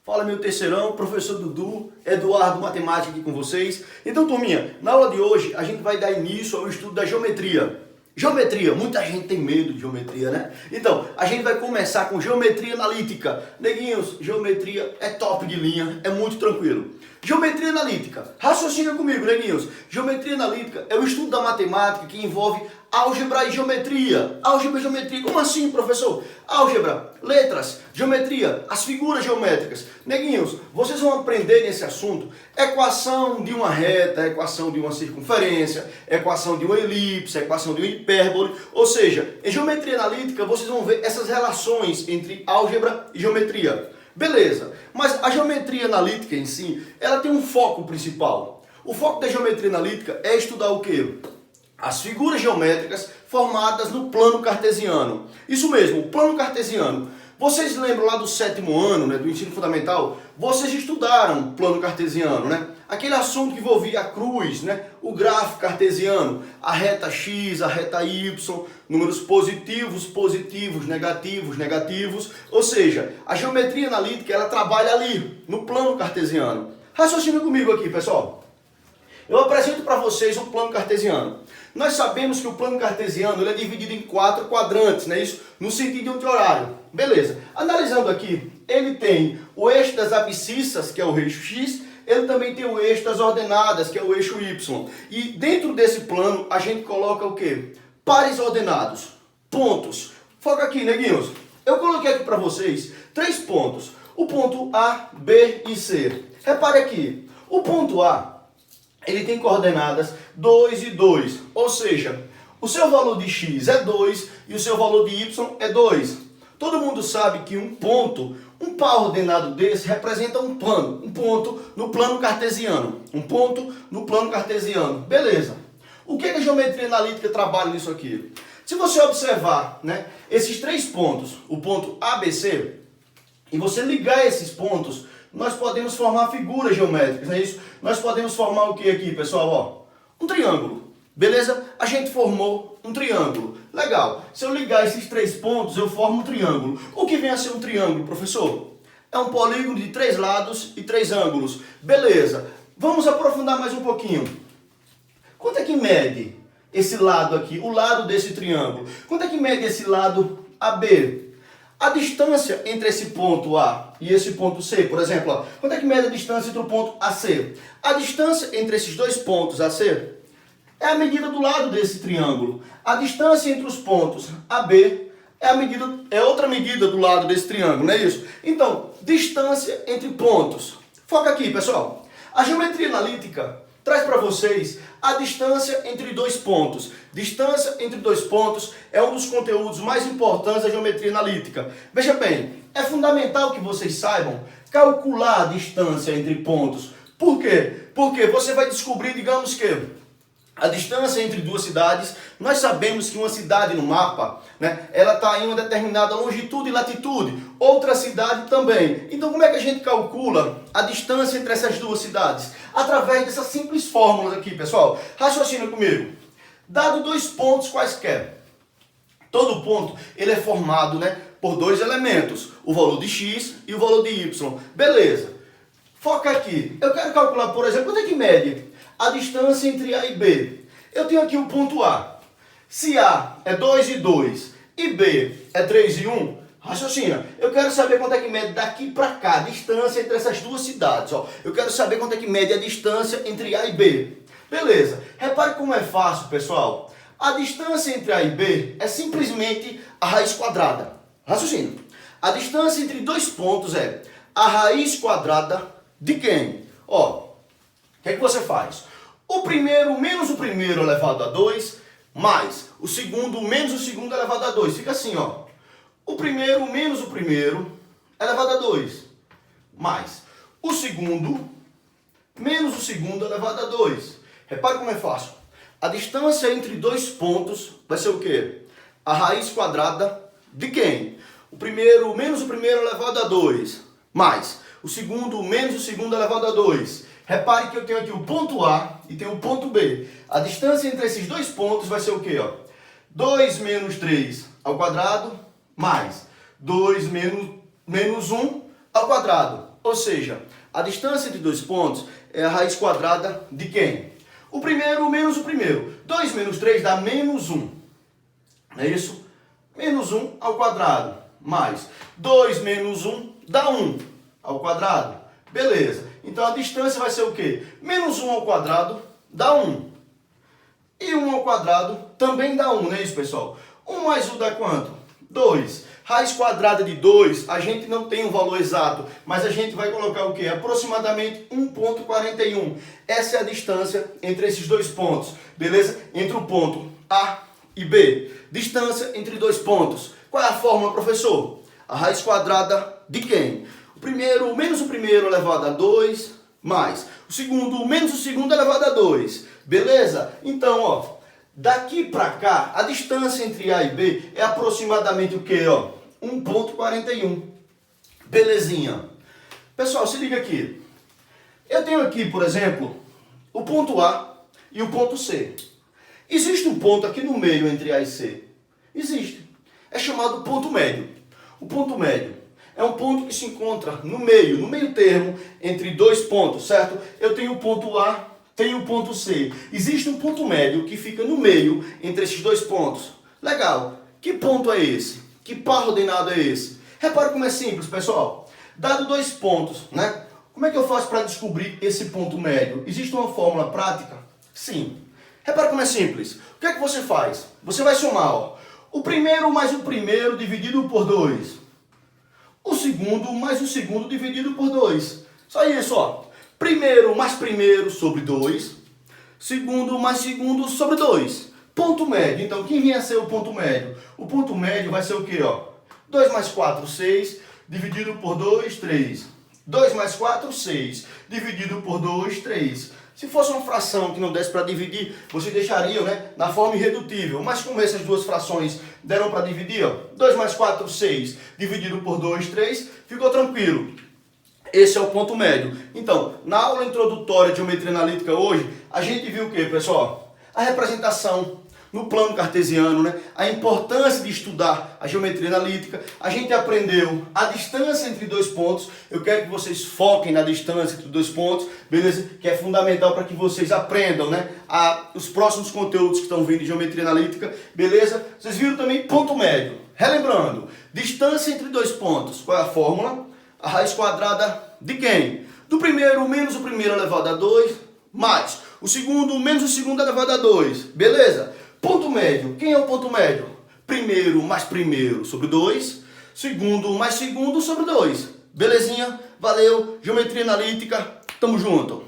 Fala meu terceirão, professor Dudu, Eduardo Matemática aqui com vocês. Então turminha, na aula de hoje a gente vai dar início ao estudo da geometria. Geometria, muita gente tem medo de geometria, né? Então, a gente vai começar com geometria analítica. Neguinhos, geometria é top de linha, é muito tranquilo. Geometria analítica, raciocina comigo, neguinhos. Geometria analítica é o estudo da matemática que envolve álgebra e geometria. Álgebra e geometria, como assim, professor? Álgebra, letras, geometria, as figuras geométricas. Neguinhos, vocês vão aprender nesse assunto equação de uma reta, equação de uma circunferência, equação de uma elipse, equação de uma hipérbole. Ou seja, em geometria analítica vocês vão ver essas relações entre álgebra e geometria. Beleza, mas a geometria analítica em si, ela tem um foco principal. O foco da geometria analítica é estudar o quê? As figuras geométricas formadas no plano cartesiano. Isso mesmo, o plano cartesiano. Vocês lembram lá do 7º ano, né, do ensino fundamental? Vocês estudaram plano cartesiano, né? Aquele assunto que envolvia a cruz, né? O gráfico cartesiano, a reta x, a reta y, números positivos, positivos, negativos, negativos. Ou seja, a geometria analítica ela trabalha ali, no plano cartesiano. Raciocina comigo aqui, pessoal. Eu apresento para vocês o plano cartesiano. Nós sabemos que o plano cartesiano ele é dividido em 4 quadrantes, né? Isso no sentido anti-horário. Beleza. Analisando aqui, ele tem o eixo das abscissas, que é o eixo x, ele também tem o eixo das ordenadas, que é o eixo y. E dentro desse plano, a gente coloca o quê? Pares ordenados, pontos. Foca aqui, neguinhos. Eu coloquei aqui para vocês 3 pontos. O ponto A, B e C. Repare aqui, o ponto A, ele tem coordenadas 2 e 2, ou seja, o seu valor de x é 2 e o seu valor de y é 2. Todo mundo sabe que um ponto, um par ordenado desse representa um ponto no plano cartesiano. Um ponto no plano cartesiano. Beleza. O que a geometria analítica trabalha nisso aqui? Se você observar, né, esses 3 pontos, o ponto A, B, C, e você ligar esses pontos, nós podemos formar figuras geométricas, não é isso? Nós podemos formar o que aqui, pessoal? Ó, um triângulo, beleza? A gente formou um triângulo. Legal. Se eu ligar esses 3 pontos, eu formo um triângulo. O que vem a ser um triângulo, professor? É um polígono de 3 lados e 3 ângulos. Beleza. Vamos aprofundar mais um pouquinho. Quanto é que mede esse lado aqui, o lado desse triângulo? Quanto é que mede esse lado AB? A distância entre esse ponto A e esse ponto C, por exemplo, ó, quanto é que mede a distância entre o ponto AC? A distância entre esses 2 pontos AC é a medida do lado desse triângulo. A distância entre os pontos AB é outra medida do lado desse triângulo, não é isso? Então, distância entre pontos. Foca aqui, pessoal. A geometria analítica traz para vocês a distância entre 2 pontos. Distância entre 2 pontos é um dos conteúdos mais importantes da geometria analítica. Veja bem, é fundamental que vocês saibam calcular a distância entre pontos. Por quê? Porque você vai descobrir, digamos que, a distância entre 2 cidades. Nós sabemos que uma cidade no mapa, né, ela está em uma determinada longitude e latitude. Outra cidade também. Então como é que a gente calcula a distância entre essas 2 cidades? Através dessas simples fórmulas aqui, pessoal. Raciocina comigo. Dado 2 pontos quaisquer, todo ponto ele é formado, né, por 2 elementos. O valor de x e o valor de y. Beleza. Foca aqui. Eu quero calcular, por exemplo, quanto é que mede a distância entre A e B. Eu tenho aqui o ponto A. Se A é 2 e 2 e B é 3 e 1, raciocina. Eu quero saber quanto é que mede daqui para cá a distância entre essas 2 cidades. Ó. Eu quero saber quanto é que mede a distância entre A e B. Beleza. Repare como é fácil, pessoal. A distância entre A e B é simplesmente a raiz quadrada. Raciocina. A distância entre 2 pontos é a raiz quadrada de quem? Ó. O que é que você faz? O primeiro menos o primeiro elevado a 2, mais o segundo menos o segundo elevado a 2. Fica assim, ó. O primeiro menos o primeiro elevado a 2, mais o segundo menos o segundo elevado a 2. Repare como é fácil. A distância entre 2 pontos vai ser o quê? A raiz quadrada de quem? O primeiro menos o primeiro elevado a 2, mais o segundo menos o segundo elevado a 2. Repare que eu tenho aqui o ponto A e tenho o ponto B. A distância entre esses 2 pontos vai ser o quê? Ó? 2 menos 3 ao quadrado, mais 2 menos 1 ao quadrado. Ou seja, a distância entre dois pontos é a raiz quadrada de quem? O primeiro menos o primeiro. 2 menos 3 dá menos 1. Não é isso? Menos 1 ao quadrado. Mais 2 menos 1 dá 1 ao quadrado. Beleza. Então a distância vai ser o quê? Menos 1 ao quadrado dá 1. E 1 ao quadrado também dá 1, não é isso, pessoal? 1 mais 1 dá quanto? 2. Raiz quadrada de 2, a gente não tem um valor exato, mas a gente vai colocar o quê? Aproximadamente 1,41. Essa é a distância entre esses dois pontos, beleza? Entre o ponto A e B. Distância entre dois pontos. Qual é a fórmula, professor? A raiz quadrada de quem? O primeiro menos o primeiro elevado a 2, mais o segundo menos o segundo elevado a 2. Beleza? Então, ó, daqui para cá, a distância entre A e B é aproximadamente o quê? 1,41. Belezinha. Pessoal, se liga aqui. Eu tenho aqui, por exemplo, o ponto A e o ponto C. Existe um ponto aqui no meio entre A e C? Existe. É chamado ponto médio. O ponto médio é um ponto que se encontra no meio termo entre dois pontos, certo? Eu tenho o ponto A, tenho o ponto C. Existe um ponto médio que fica no meio entre esses dois pontos. Legal. Que ponto é esse? Que par ordenado é esse? Repara como é simples, pessoal. Dado dois pontos, né? Como é que eu faço para descobrir esse ponto médio? Existe uma fórmula prática? Sim. Repara como é simples. O que é que você faz? Você vai somar, ó, o primeiro mais o primeiro dividido por 2. O segundo mais o segundo dividido por 2. Só isso, ó. Primeiro mais primeiro sobre 2. Segundo mais segundo sobre 2. Ponto médio. Então, quem vinha a ser o ponto médio? O ponto médio vai ser o quê, ó? 2 mais 4, 6. Dividido por 2, 3. 2 mais 4, 6. Dividido por 2, 3. Se fosse uma fração que não desse para dividir, você deixaria, né, na forma irredutível. Mas como essas duas frações deram para dividir, ó, 2 mais 4, 6. Dividido por 2, 3. Ficou tranquilo. Esse é o ponto médio. Então, na aula introdutória de geometria analítica hoje, a gente viu o quê, pessoal? A representação no plano cartesiano, né? A importância de estudar a geometria analítica. A gente aprendeu a distância entre dois pontos. Eu quero que vocês foquem na distância entre dois pontos, beleza? Que é fundamental para que vocês aprendam, né, os próximos conteúdos que estão vindo de geometria analítica, beleza? Vocês viram também ponto médio. Relembrando, distância entre dois pontos. Qual é a fórmula? A raiz quadrada de quem? Do primeiro menos o primeiro elevado a 2, mais o segundo menos o segundo elevado a 2. Beleza? Ponto médio. Quem é o ponto médio? Primeiro mais primeiro sobre 2. Segundo mais segundo sobre 2. Belezinha? Valeu. Geometria analítica. Tamo junto.